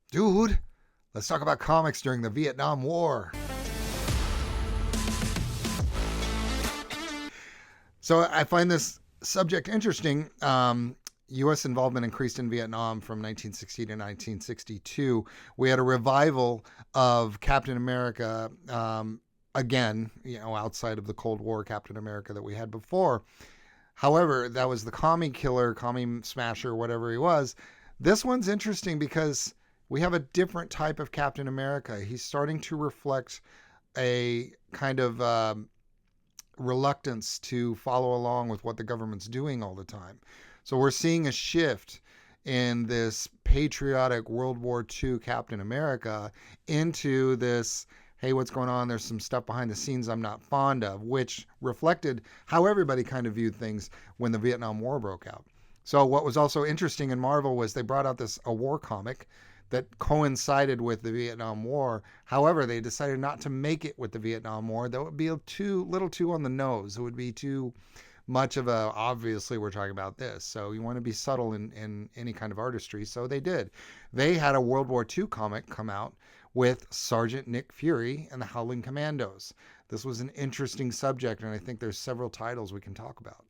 Dude, let's talk about comics during the Vietnam War. So I find this subject interesting. U.S. involvement increased in Vietnam from 1960 to 1962. We had a revival of Captain America, again, outside of the Cold War Captain America that we had before. However, that was the commie killer, commie smasher, whatever he was. This one's interesting because we have a different type of Captain America. He's starting to reflect a kind of reluctance to follow along with what the government's doing all the time. So we're seeing a shift in this patriotic World War II Captain America into this, hey, what's going on? There's some stuff behind the scenes I'm not fond of, which reflected how everybody kind of viewed things when the Vietnam War broke out. So what was also interesting in Marvel was they brought out a war comic that coincided with the Vietnam War. However, they decided not to make it with the Vietnam War. That would be a little too on the nose. It would be too much of a, obviously we're talking about this. So you want to be subtle in any kind of artistry. So they did. They had a World War II comic come out with Sergeant Nick Fury and the Howling Commandos. This was an interesting subject, and I think there's several titles we can talk about.